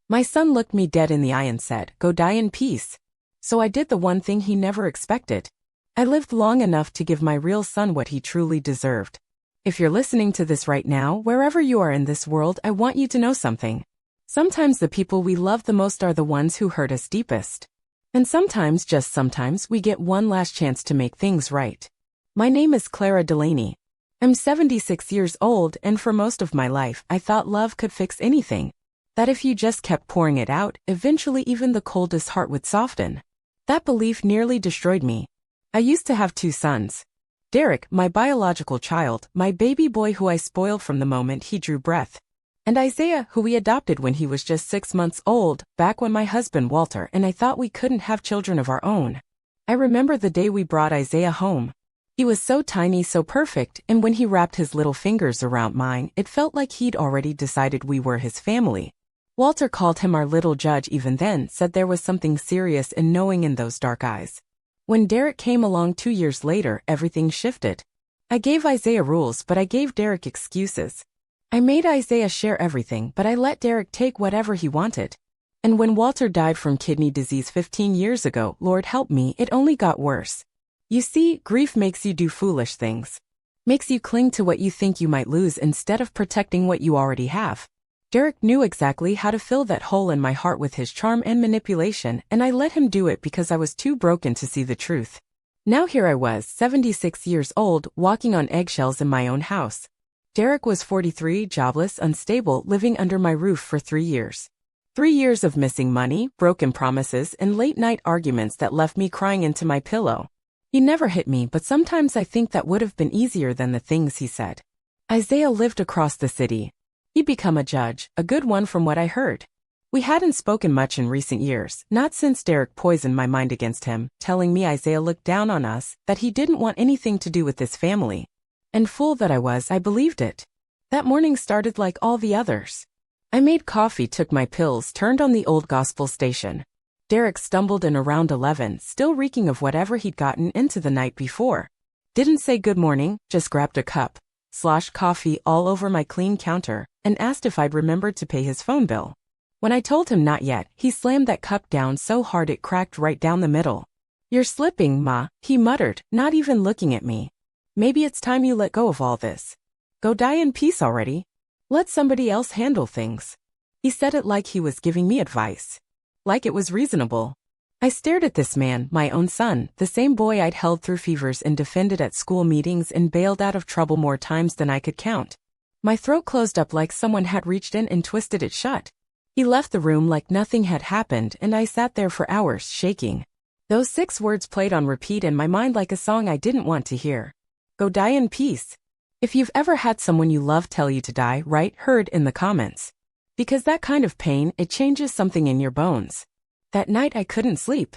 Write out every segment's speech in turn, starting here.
My son looked me dead in the eye and said, "Go die in peace." So I did the one thing he never expected. I lived long enough to give my real son what he truly deserved. If you're listening to this right now, wherever you are in this world, I want you to know something. Sometimes the people we love the most are the ones who hurt us deepest. And sometimes, just sometimes, we get one last chance to make things right. My name is Clara Delaney. I'm 76 years old, and for most of my life, I thought love could fix anything. That if you just kept pouring it out, eventually even the coldest heart would soften. That belief nearly destroyed me. I used to have 2 sons. Derek, my biological child, my baby boy who I spoiled from the moment he drew breath. And Isaiah, who we adopted when he was just 6 months old, back when my husband Walter and I thought we couldn't have children of our own. I remember the day we brought Isaiah home. He was so tiny, so perfect, and when he wrapped his little fingers around mine, it felt like he'd already decided we were his family. Walter called him our little judge even then, said there was something serious and knowing in those dark eyes. When Derek came along 2 years later, everything shifted. I gave Isaiah rules, but I gave Derek excuses. I made Isaiah share everything, but I let Derek take whatever he wanted. And when Walter died from kidney disease 15 years ago, Lord help me, it only got worse. You see, grief makes you do foolish things. Makes you cling to what you think you might lose instead of protecting what you already have. Derek knew exactly how to fill that hole in my heart with his charm and manipulation, and I let him do it because I was too broken to see the truth. Now here I was, 76 years old, walking on eggshells in my own house. Derek was 43, jobless, unstable, living under my roof for 3 years. 3 years of missing money, broken promises, and late-night arguments that left me crying into my pillow. He never hit me, but sometimes I think that would have been easier than the things he said. Isaiah lived across the city. He'd become a judge, a good one from what I heard. We hadn't spoken much in recent years, not since Derek poisoned my mind against him, telling me Isaiah looked down on us, that he didn't want anything to do with this family. And fool that I was, I believed it. That morning started like all the others. I made coffee, took my pills, turned on the old gospel station. Derek stumbled in around 11, still reeking of whatever he'd gotten into the night before. Didn't say good morning, just grabbed a cup, sloshed coffee all over my clean counter, and asked if I'd remembered to pay his phone bill. When I told him not yet, he slammed that cup down so hard it cracked right down the middle. "You're slipping, Ma," he muttered, not even looking at me. "Maybe it's time you let go of all this. Go die in peace already. Let somebody else handle things." He said it like he was giving me advice. Like it was reasonable. I stared at this man, my own son, the same boy I'd held through fevers and defended at school meetings and bailed out of trouble more times than I could count. My throat closed up like someone had reached in and twisted it shut. He left the room like nothing had happened, and I sat there for hours, shaking. Those 6 words played on repeat in my mind like a song I didn't want to hear. Go die in peace. If you've ever had someone you love tell you to die, write "heard" in the comments. Because that kind of pain, it changes something in your bones. That night I couldn't sleep.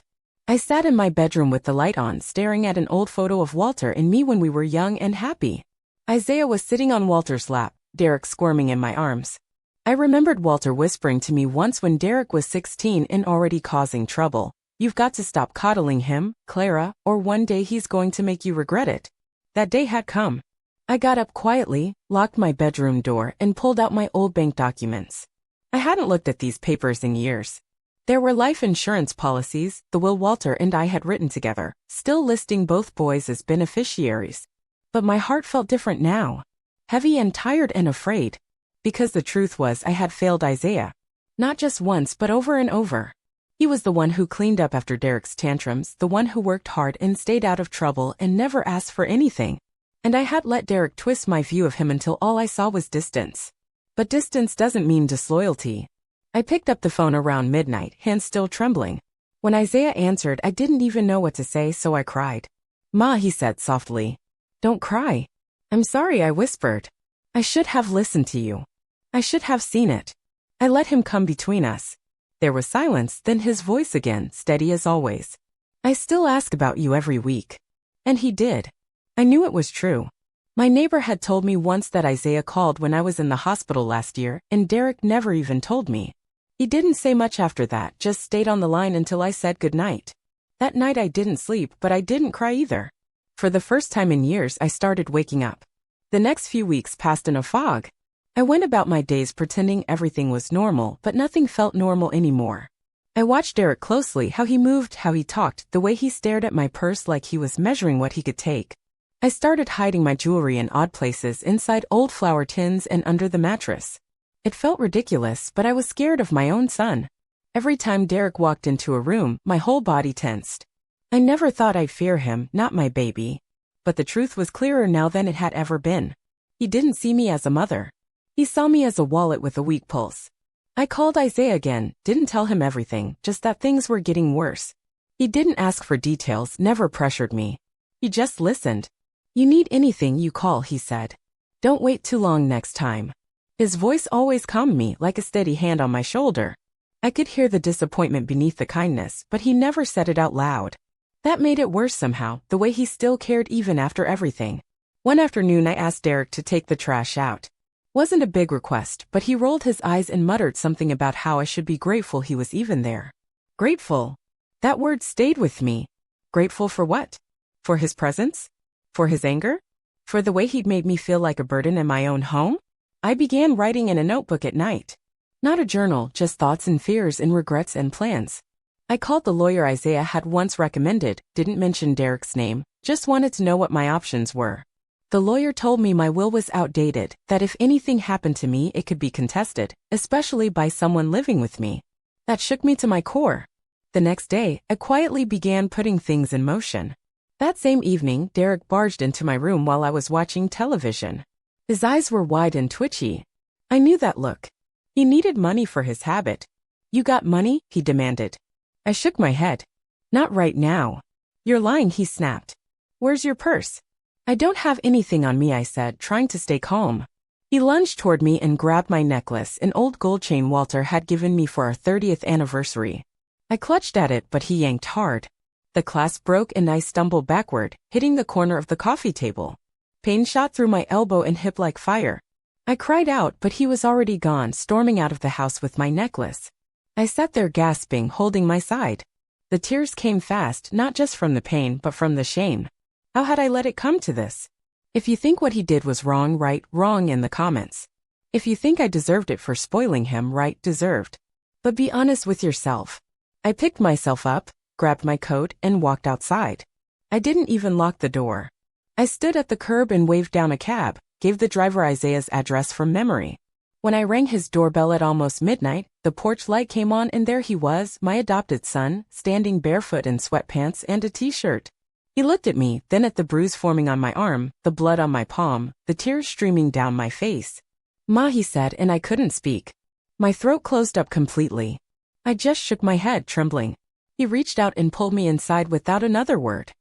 I sat in my bedroom with the light on, staring at an old photo of Walter and me when we were young and happy. Isaiah was sitting on Walter's lap, Derek squirming in my arms. I remembered Walter whispering to me once when Derek was 16 and already causing trouble, "You've got to stop coddling him, Clara, or one day he's going to make you regret it." That day had come. I got up quietly, locked my bedroom door, and pulled out my old bank documents. I hadn't looked at these papers in years. There were life insurance policies, the will Walter and I had written together, still listing both boys as beneficiaries. But my heart felt different now. Heavy and tired and afraid. Because the truth was I had failed Isaiah. Not just once but over and over. He was the one who cleaned up after Derek's tantrums, the one who worked hard and stayed out of trouble and never asked for anything. And I had let Derek twist my view of him until all I saw was distance. But distance doesn't mean disloyalty. I picked up the phone around midnight, hands still trembling. When Isaiah answered, I didn't even know what to say, so I cried. "Ma," he said softly. "Don't cry." "I'm sorry," I whispered. "I should have listened to you. I should have seen it." I let him come between us. There was silence, then his voice again, steady as always. "I still ask about you every week." And he did. I knew it was true. My neighbor had told me once that Isaiah called when I was in the hospital last year, and Derek never even told me. He didn't say much after that, just stayed on the line until I said goodnight. That night I didn't sleep, but I didn't cry either. For the first time in years, I started waking up. The next few weeks passed in a fog. I went about my days pretending everything was normal, but nothing felt normal anymore. I watched Derek closely, how he moved, how he talked, the way he stared at my purse like he was measuring what he could take. I started hiding my jewelry in odd places, inside old flour tins and under the mattress. It felt ridiculous, but I was scared of my own son. Every time Derek walked into a room, my whole body tensed. I never thought I'd fear him, not my baby. But the truth was clearer now than it had ever been. He didn't see me as a mother. He saw me as a wallet with a weak pulse. I called Isaiah again, didn't tell him everything, just that things were getting worse. He didn't ask for details, never pressured me. He just listened. "You need anything, you call," he said. "Don't wait too long next time." His voice always calmed me, like a steady hand on my shoulder. I could hear the disappointment beneath the kindness, but he never said it out loud. That made it worse somehow, the way he still cared even after everything. One afternoon I asked Derek to take the trash out. Wasn't a big request, but he rolled his eyes and muttered something about how I should be grateful he was even there. Grateful. That word stayed with me. Grateful for what? For his presence? For his anger? For the way he'd made me feel like a burden in my own home? I began writing in a notebook at night. Not a journal, just thoughts and fears and regrets and plans. I called the lawyer Isaiah had once recommended, didn't mention Derek's name, just wanted to know what my options were. The lawyer told me my will was outdated, that if anything happened to me it could be contested, especially by someone living with me. That shook me to my core. The next day, I quietly began putting things in motion. That same evening, Derek barged into my room while I was watching television. His eyes were wide and twitchy. I knew that look. He needed money for his habit. "You got money?" he demanded. I shook my head. "Not right now." "You're lying," he snapped. "Where's your purse?" "I don't have anything on me," I said, trying to stay calm. He lunged toward me and grabbed my necklace, an old gold chain Walter had given me for our 30th anniversary. I clutched at it, but he yanked hard. The clasp broke and I stumbled backward, hitting the corner of the coffee table. Pain shot through my elbow and hip like fire. I cried out, but he was already gone, storming out of the house with my necklace. I sat there gasping, holding my side. The tears came fast, not just from the pain, but from the shame. How had I let it come to this? If you think what he did was wrong, write wrong in the comments. If you think I deserved it for spoiling him, write deserved. But be honest with yourself. I picked myself up, grabbed my coat, and walked outside. I didn't even lock the door. I stood at the curb and waved down a cab, gave the driver Isaiah's address from memory. When I rang his doorbell at almost midnight, the porch light came on and there he was, my adopted son, standing barefoot in sweatpants and a t-shirt. He looked at me, then at the bruise forming on my arm, the blood on my palm, the tears streaming down my face. "Ma," he said, and I couldn't speak. My throat closed up completely. I just shook my head, trembling. He reached out and pulled me inside without another word.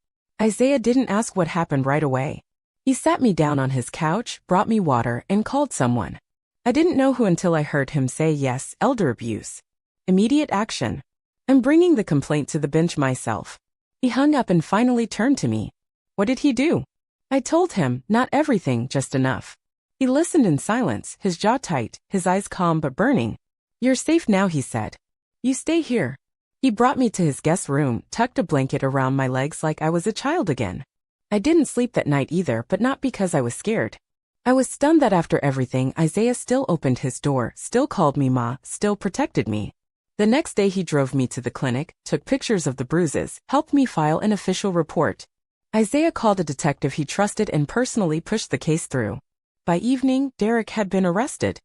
Isaiah didn't ask what happened right away. He sat me down on his couch, brought me water, and called someone. I didn't know who until I heard him say, "Yes, elder abuse. Immediate action. I'm bringing the complaint to the bench myself." He hung up and finally turned to me. What did he do? I told him, not everything, just enough. He listened in silence, his jaw tight, his eyes calm but burning. "You're safe now," he said. "You stay here." He brought me to his guest room, tucked a blanket around my legs like I was a child again. I didn't sleep that night either, but not because I was scared. I was stunned that after everything, Isaiah still opened his door, still called me Ma, still protected me. The next day he drove me to the clinic, took pictures of the bruises, helped me file an official report. Isaiah called a detective he trusted and personally pushed the case through. By evening, Derek had been arrested.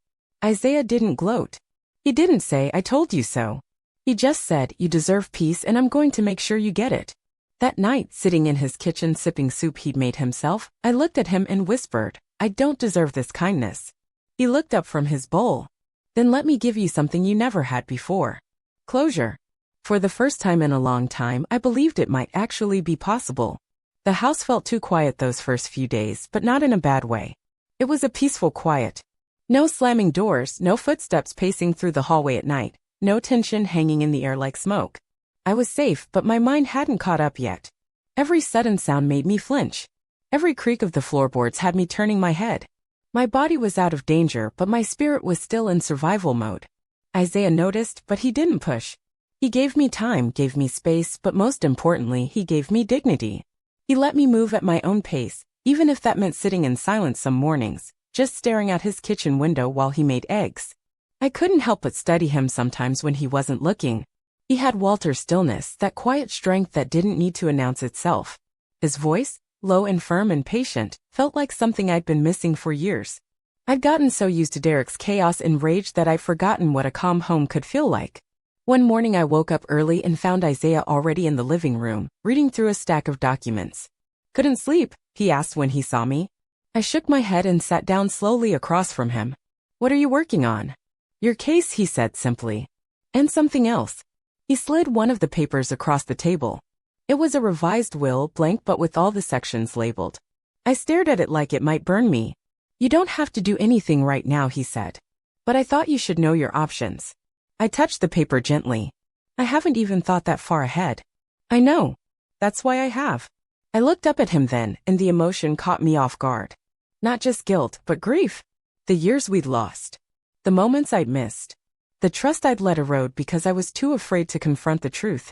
Isaiah didn't gloat. He didn't say, "I told you so." He just said, "You deserve peace and I'm going to make sure you get it." That night, sitting in his kitchen sipping soup he'd made himself, I looked at him and whispered, "I don't deserve this kindness." He looked up from his bowl. "Then let me give you something you never had before. Closure." For the first time in a long time, I believed it might actually be possible. The house felt too quiet those first few days, but not in a bad way. It was a peaceful quiet. No slamming doors, no footsteps pacing through the hallway at night, no tension hanging in the air like smoke. I was safe, but my mind hadn't caught up yet. Every sudden sound made me flinch. Every creak of the floorboards had me turning my head. My body was out of danger, but my spirit was still in survival mode. Isaiah noticed, but he didn't push. He gave me time, gave me space, but most importantly, he gave me dignity. He let me move at my own pace, even if that meant sitting in silence some mornings, just staring out his kitchen window while he made eggs. I couldn't help but study him sometimes when he wasn't looking. He had Walter's stillness, that quiet strength that didn't need to announce itself. His voice, low and firm and patient, felt like something I'd been missing for years. I'd gotten so used to Derek's chaos and rage that I'd forgotten what a calm home could feel like. One morning I woke up early and found Isaiah already in the living room, reading through a stack of documents. "Couldn't sleep?" he asked when he saw me. I shook my head and sat down slowly across from him. "What are you working on?" "Your case," he said simply. "And something else." He slid one of the papers across the table. It was a revised will, blank but with all the sections labeled. I stared at it like it might burn me. "You don't have to do anything right now," he said. "But I thought you should know your options." I touched the paper gently. "I haven't even thought that far ahead." "I know. That's why I have." I looked up at him then, and the emotion caught me off guard. Not just guilt, but grief. The years we'd lost. The moments I'd missed. The trust I'd let erode because I was too afraid to confront the truth.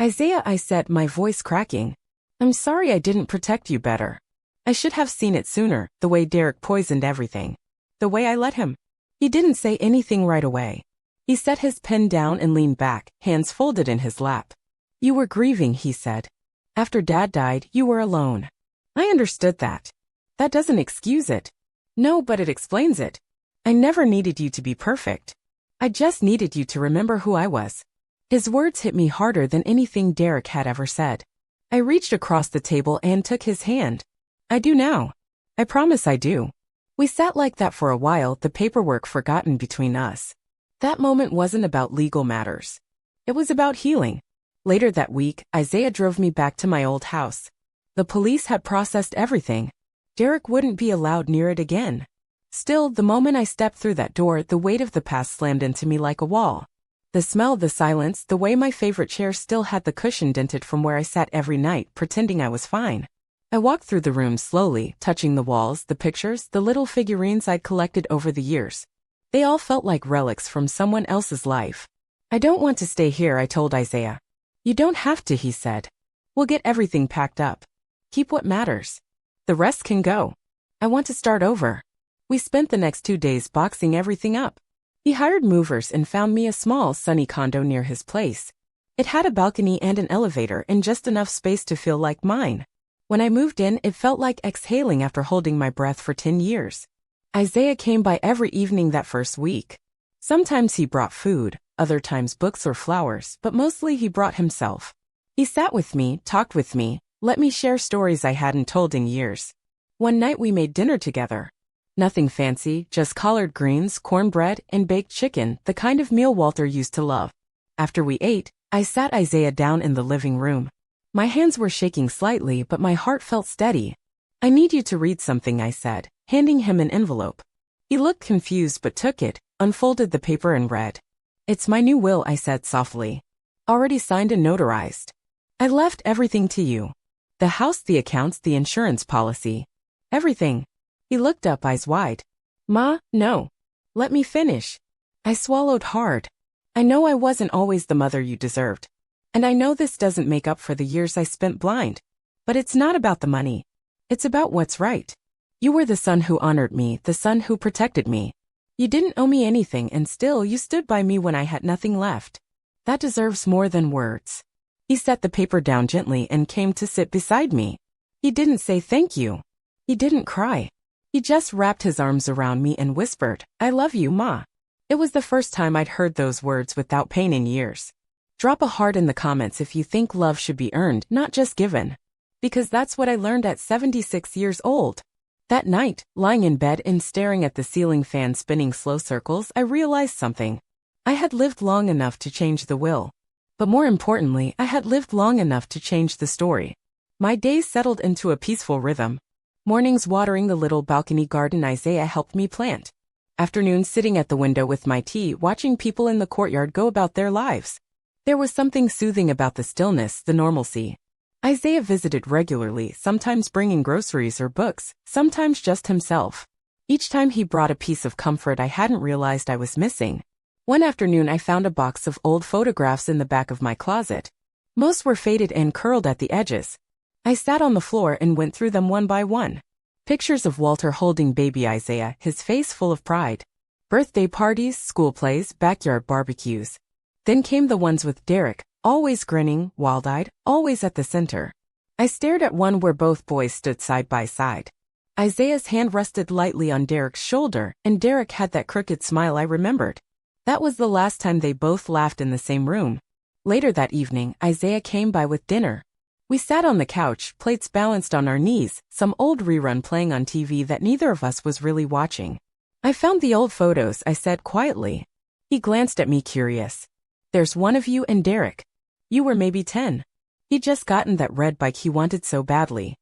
"Isaiah," I said, my voice cracking. "I'm sorry I didn't protect you better. I should have seen it sooner, the way Derek poisoned everything. The way I let him." He didn't say anything right away. He set his pen down and leaned back, hands folded in his lap. "You were grieving," he said. "After Dad died, you were alone." I understood that. That doesn't excuse it. No, but it explains it. I never needed you to be perfect. I just needed you to remember who I was. His words hit me harder than anything Derek had ever said. I reached across the table and took his hand. "I do now. I promise I do." We sat like that for a while, the paperwork forgotten between us. That moment wasn't about legal matters. It was about healing. Later that week, Isaiah drove me back to my old house. The police had processed everything. Derek wouldn't be allowed near it again. Still, the moment I stepped through that door, the weight of the past slammed into me like a wall. The smell, the silence, the way my favorite chair still had the cushion dented from where I sat every night, pretending I was fine. I walked through the room slowly, touching the walls, the pictures, the little figurines I'd collected over the years. They all felt like relics from someone else's life. "I don't want to stay here," I told Isaiah. "You don't have to," he said. "We'll get everything packed up. Keep what matters. The rest can go. I want to start over." We spent the next 2 days boxing everything up. He hired movers and found me a small, sunny condo near his place. It had a balcony and an elevator and just enough space to feel like mine. When I moved in, it felt like exhaling after holding my breath for 10 years. Isaiah came by every evening that first week. Sometimes he brought food, other times books or flowers, but mostly he brought himself. He sat with me, talked with me, let me share stories I hadn't told in years. One night we made dinner together. Nothing fancy, just collard greens, cornbread, and baked chicken, the kind of meal Walter used to love. After we ate, I sat Isaiah down in the living room. My hands were shaking slightly, but my heart felt steady. "I need you to read something," I said, handing him an envelope. He looked confused but took it, unfolded the paper and read. "It's my new will," I said softly. "Already signed and notarized. I left everything to you. The house, the accounts, the insurance policy. Everything." He looked up, eyes wide. "Ma, no. Let me finish." I swallowed hard. I know I wasn't always the mother you deserved. And I know this doesn't make up for the years I spent blind. But it's not about the money. It's about what's right. You were the son who honored me, the son who protected me. You didn't owe me anything, and still you stood by me when I had nothing left. That deserves more than words. He set the paper down gently and came to sit beside me. He didn't say thank you. He didn't cry. He just wrapped his arms around me and whispered, "I love you, Ma." It was the first time I'd heard those words without pain in years. Drop a heart in the comments if you think love should be earned, not just given. Because that's what I learned at 76 years old. That night, lying in bed and staring at the ceiling fan spinning slow circles, I realized something. I had lived long enough to change the will. But more importantly, I had lived long enough to change the story. My days settled into a peaceful rhythm. Mornings watering the little balcony garden Isaiah helped me plant. Afternoons sitting at the window with my tea, watching people in the courtyard go about their lives. There was something soothing about the stillness, the normalcy. Isaiah visited regularly, sometimes bringing groceries or books, sometimes just himself. Each time he brought a piece of comfort I hadn't realized I was missing. One afternoon I found a box of old photographs in the back of my closet. Most were faded and curled at the edges. I sat on the floor and went through them one by one. Pictures of Walter holding baby Isaiah, his face full of pride. Birthday parties, school plays, backyard barbecues. Then came the ones with Derek, always grinning, wild-eyed, always at the center. I stared at one where both boys stood side by side. Isaiah's hand rested lightly on Derek's shoulder, and Derek had that crooked smile I remembered. That was the last time they both laughed in the same room. Later that evening, Isaiah came by with dinner. We sat on the couch, plates balanced on our knees, some old rerun playing on TV that neither of us was really watching. I found the old photos, I said quietly. He glanced at me curious. There's one of you and Derek. You were maybe 10. He'd just gotten that red bike he wanted so badly.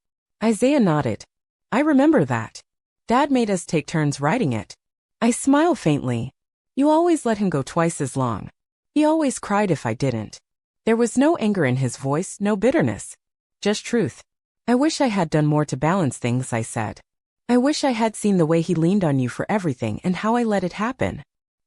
Isaiah nodded. I remember that. Dad made us take turns riding it. I smiled faintly. You always let him go twice as long. He always cried if I didn't. There was no anger in his voice, no bitterness. Just truth. I wish I had done more to balance things, I said. I wish I had seen the way he leaned on you for everything and how I let it happen.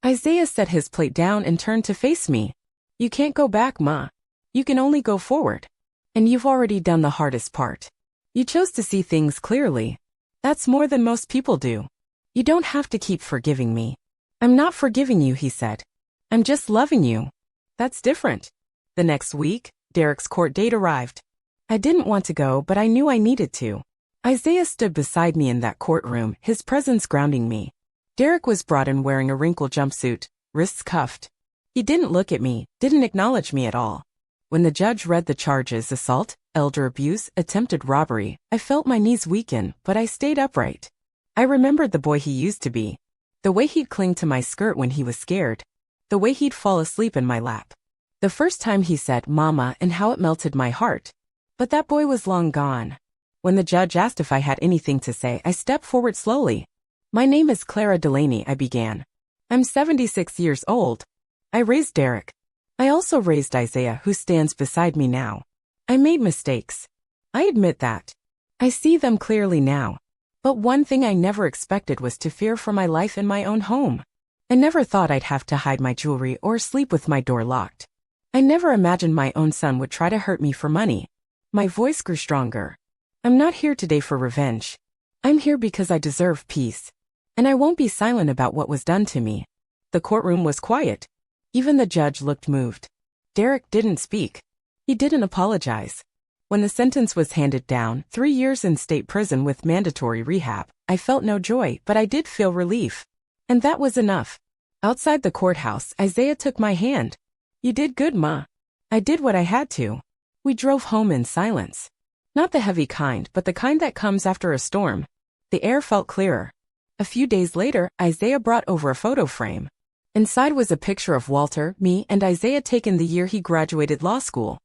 Isaiah set his plate down and turned to face me. You can't go back, Ma. You can only go forward. And you've already done the hardest part. You chose to see things clearly. That's more than most people do. You don't have to keep forgiving me. I'm not forgiving you, he said. I'm just loving you. That's different. The next week, Derek's court date arrived. I didn't want to go, but I knew I needed to. Isaiah stood beside me in that courtroom, his presence grounding me. Derek was brought in wearing a wrinkled jumpsuit, wrists cuffed. He didn't look at me, didn't acknowledge me at all. When the judge read the charges, assault, elder abuse, attempted robbery, I felt my knees weaken, but I stayed upright. I remembered the boy he used to be. The way he'd cling to my skirt when he was scared. The way he'd fall asleep in my lap. The first time he said, Mama, and how it melted my heart. But that boy was long gone. When the judge asked if I had anything to say, I stepped forward slowly. My name is Clara Delaney, I began. I'm 76 years old. I raised Derek. I also raised Isaiah, who stands beside me now. I made mistakes. I admit that. I see them clearly now. But one thing I never expected was to fear for my life in my own home. I never thought I'd have to hide my jewelry or sleep with my door locked. I never imagined my own son would try to hurt me for money. My voice grew stronger. I'm not here today for revenge. I'm here because I deserve peace. And I won't be silent about what was done to me. The courtroom was quiet. Even the judge looked moved. Derek didn't speak. He didn't apologize. When the sentence was handed down, 3 years in state prison with mandatory rehab, I felt no joy, but I did feel relief. And that was enough. Outside the courthouse, Isaiah took my hand. You did good, Ma. I did what I had to. We drove home in silence. Not the heavy kind, but the kind that comes after a storm. The air felt clearer. A few days later, Isaiah brought over a photo frame. Inside was a picture of Walter, me, and Isaiah taken the year he graduated law school.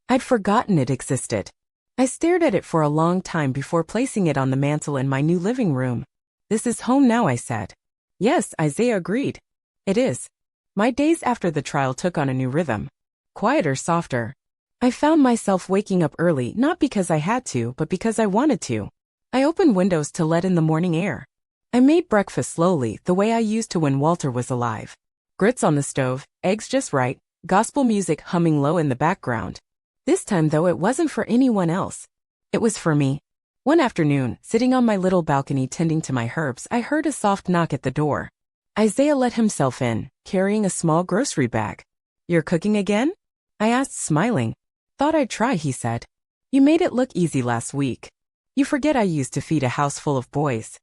I'd forgotten it existed. I stared at it for a long time before placing it on the mantel in my new living room. This is home now, I said. Yes, Isaiah agreed. It is. My days after the trial took on a new rhythm. Quieter, softer. I found myself waking up early not because I had to, but because I wanted to. I opened windows to let in the morning air. I made breakfast slowly, the way I used to when Walter was alive. Grits on the stove, eggs just right, gospel music humming low in the background. This time, though, it wasn't for anyone else. It was for me. One afternoon, sitting on my little balcony tending to my herbs, I heard a soft knock at the door. Isaiah let himself in, carrying a small grocery bag. You're cooking again? I asked, smiling. Thought I'd try, he said. You made it look easy last week. You forget I used to feed a house full of boys.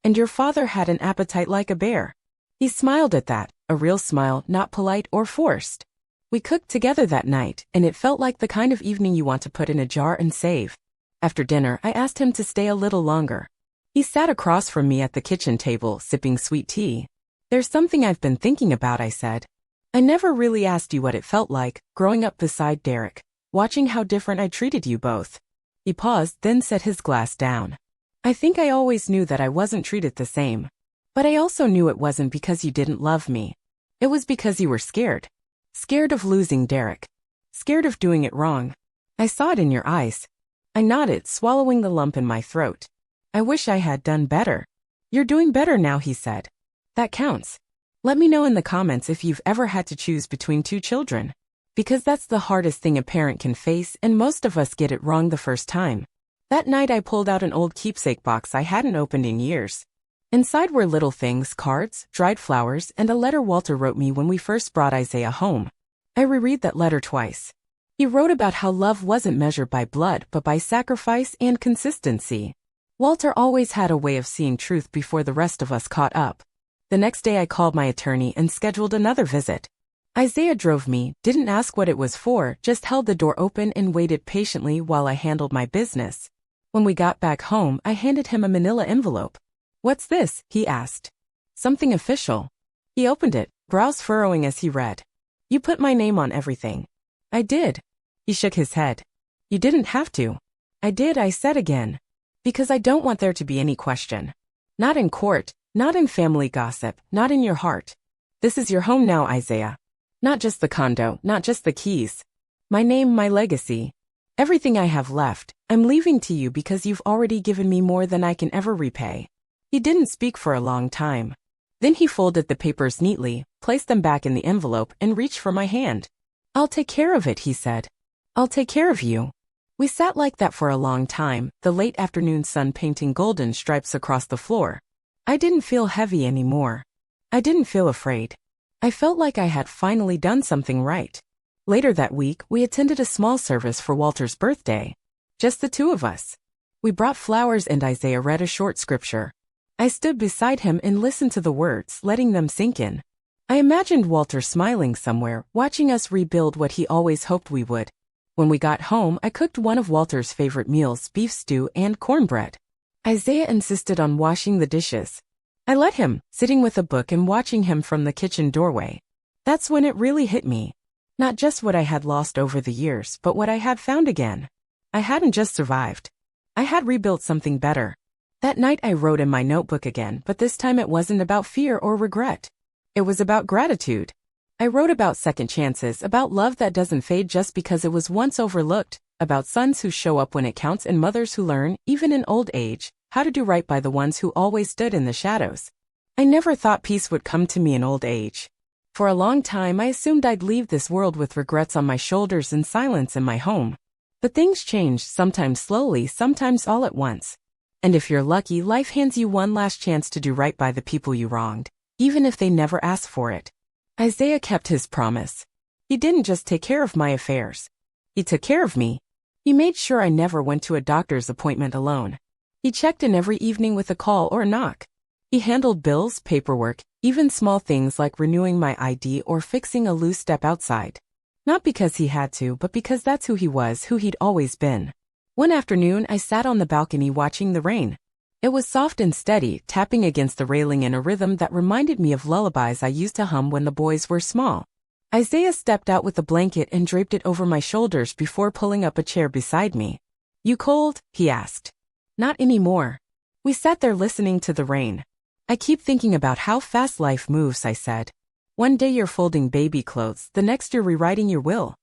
And your father had an appetite like a bear. He smiled at that, a real smile, not polite or forced. We cooked together that night, and it felt like the kind of evening you want to put in a jar and save. After dinner, I asked him to stay a little longer. He sat across from me at the kitchen table, sipping sweet tea. There's something I've been thinking about, I said. I never really asked you what it felt like, growing up beside Derek, watching how different I treated you both. He paused, then set his glass down. I think I always knew that I wasn't treated the same. But I also knew it wasn't because you didn't love me. It was because you were scared. Scared of losing Derek. Scared of doing it wrong. I saw it in your eyes. I nodded, swallowing the lump in my throat. I wish I had done better. You're doing better now, he said. That counts. Let me know in the comments if you've ever had to choose between 2 children. Because that's the hardest thing a parent can face, and most of us get it wrong the first time. That night I pulled out an old keepsake box I hadn't opened in years. Inside were little things, cards, dried flowers, and a letter Walter wrote me when we first brought Isaiah home. I reread that letter twice. He wrote about how love wasn't measured by blood but by sacrifice and consistency. Walter always had a way of seeing truth before the rest of us caught up. The next day I called my attorney and scheduled another visit. Isaiah drove me, didn't ask what it was for, just held the door open and waited patiently while I handled my business. When we got back home, I handed him a manila envelope. "What's this?" he asked. "Something official." He opened it, brows furrowing as he read. "You put my name on everything." "I did." He shook his head. "You didn't have to." "I did," I said again. "Because I don't want there to be any question. Not in court, not in family gossip, not in your heart. This is your home now, Isaiah. Not just the condo, not just the keys. My name, my legacy. Everything I have left, I'm leaving to you because you've already given me more than I can ever repay." He didn't speak for a long time. Then he folded the papers neatly, placed them back in the envelope, and reached for my hand. "I'll take care of it," he said. "I'll take care of you." We sat like that for a long time, the late afternoon sun painting golden stripes across the floor. I didn't feel heavy anymore. I didn't feel afraid. I felt like I had finally done something right. Later that week, we attended a small service for Walter's birthday. Just the two of us. We brought flowers and Isaiah read a short scripture. I stood beside him and listened to the words, letting them sink in. I imagined Walter smiling somewhere, watching us rebuild what he always hoped we would. When we got home, I cooked one of Walter's favorite meals, beef stew and cornbread. Isaiah insisted on washing the dishes. I let him, sitting with a book and watching him from the kitchen doorway. That's when it really hit me. Not just what I had lost over the years, but what I had found again. I hadn't just survived. I had rebuilt something better. That night I wrote in my notebook again, but this time it wasn't about fear or regret. It was about gratitude. I wrote about second chances, about love that doesn't fade just because it was once overlooked, about sons who show up when it counts and mothers who learn, even in old age, how to do right by the ones who always stood in the shadows. I never thought peace would come to me in old age. For a long time I assumed I'd leave this world with regrets on my shoulders and silence in my home. But things changed, sometimes slowly, sometimes all at once. And if you're lucky, life hands you one last chance to do right by the people you wronged, even if they never asked for it. Isaiah kept his promise. He didn't just take care of my affairs. He took care of me. He made sure I never went to a doctor's appointment alone. He checked in every evening with a call or a knock. He handled bills, paperwork, even small things like renewing my ID or fixing a loose step outside. Not because he had to, but because that's who he was, who he'd always been. One afternoon, I sat on the balcony watching the rain. It was soft and steady, tapping against the railing in a rhythm that reminded me of lullabies I used to hum when the boys were small. Isaiah stepped out with a blanket and draped it over my shoulders before pulling up a chair beside me. "You cold?" he asked. "Not anymore." We sat there listening to the rain. "I keep thinking about how fast life moves," I said. "One day you're folding baby clothes, the next you're rewriting your will."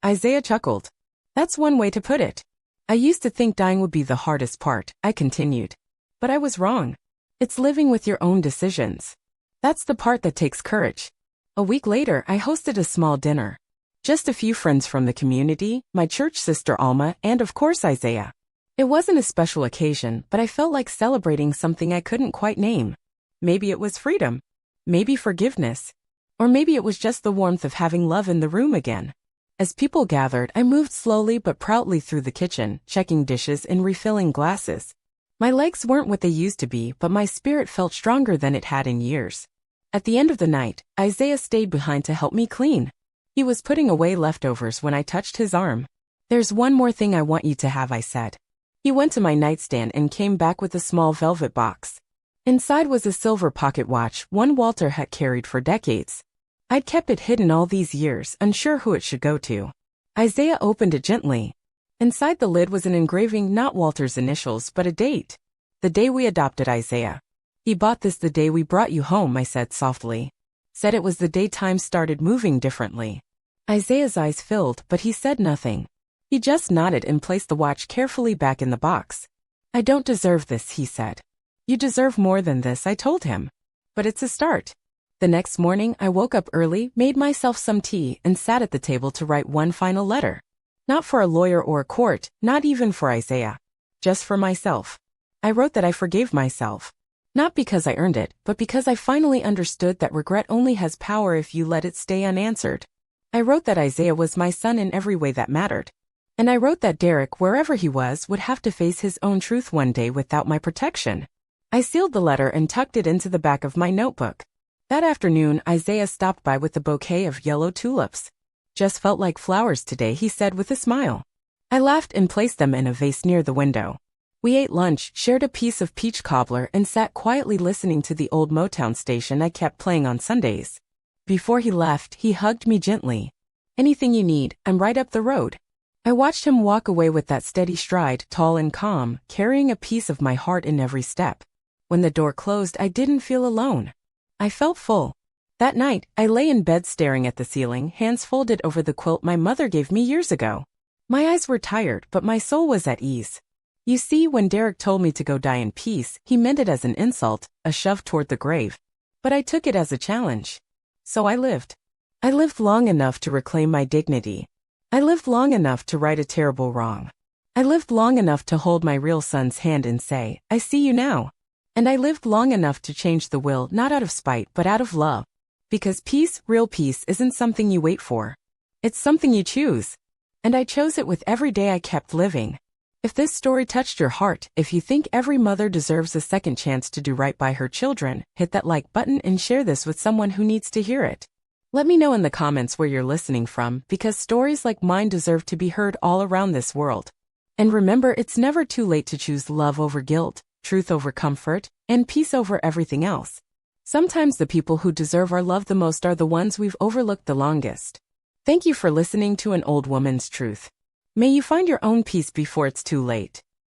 Isaiah chuckled. "That's one way to put it." "I used to think dying would be the hardest part," I continued. "But I was wrong. It's living with your own decisions. That's the part that takes courage." A week later, I hosted a small dinner. Just a few friends from the community, my church sister Alma, and of course Isaiah. It wasn't a special occasion, but I felt like celebrating something I couldn't quite name. Maybe it was freedom. Maybe forgiveness. Or maybe it was just the warmth of having love in the room again. As people gathered, I moved slowly but proudly through the kitchen, checking dishes and refilling glasses. My legs weren't what they used to be, but my spirit felt stronger than it had in years. At the end of the night, Isaiah stayed behind to help me clean. He was putting away leftovers when I touched his arm. "There's one more thing I want you to have," I said. He went to my nightstand and came back with a small velvet box. Inside was a silver pocket watch, one Walter had carried for decades. I'd kept it hidden all these years, unsure who it should go to. Isaiah opened it gently. Inside the lid was an engraving, not Walter's initials, but a date. "The day we adopted Isaiah. He bought this the day we brought you home," I said softly. Said it was the day time started moving differently. Isaiah's eyes filled, but he said nothing. He just nodded and placed the watch carefully back in the box. "I don't deserve this," he said. "You deserve more than this," I told him. "But it's a start." The next morning, I woke up early, made myself some tea, and sat at the table to write one final letter. Not for a lawyer or a court, not even for Isaiah. just for myself. I wrote that I forgave myself. Not because I earned it, but because I finally understood that regret only has power if you let it stay unanswered. I wrote that Isaiah was my son in every way that mattered. And I wrote that Derek, wherever he was, would have to face his own truth one day without my protection. I sealed the letter and tucked it into the back of my notebook. That afternoon, Isaiah stopped by with a bouquet of yellow tulips. "Just felt like flowers today," he said with a smile. I laughed and placed them in a vase near the window. We ate lunch, shared a piece of peach cobbler, and sat quietly listening to the old Motown station I kept playing on Sundays. Before he left, he hugged me gently. "Anything you need, I'm right up the road." I watched him walk away with that steady stride, tall and calm, carrying a piece of my heart in every step. When the door closed, I didn't feel alone. I felt full. That night, I lay in bed staring at the ceiling, hands folded over the quilt my mother gave me years ago. My eyes were tired, but my soul was at ease. You see, when Derek told me to go die in peace, he meant it as an insult, a shove toward the grave. But I took it as a challenge. So I lived. I lived long enough to reclaim my dignity. I lived long enough to right a terrible wrong. I lived long enough to hold my real son's hand and say, "I see you now." And I lived long enough to change the will, not out of spite, but out of love. Because peace, real peace, isn't something you wait for. It's something you choose. And I chose it with every day I kept living. If this story touched your heart, if you think every mother deserves a second chance to do right by her children, hit that like button and share this with someone who needs to hear it. Let me know in the comments where you're listening from, because stories like mine deserve to be heard all around this world. And remember, it's never too late to choose love over guilt, truth over comfort, and peace over everything else. Sometimes the people who deserve our love the most are the ones we've overlooked the longest. Thank you for listening to An Old Woman's Truth. May you find your own peace before it's too late.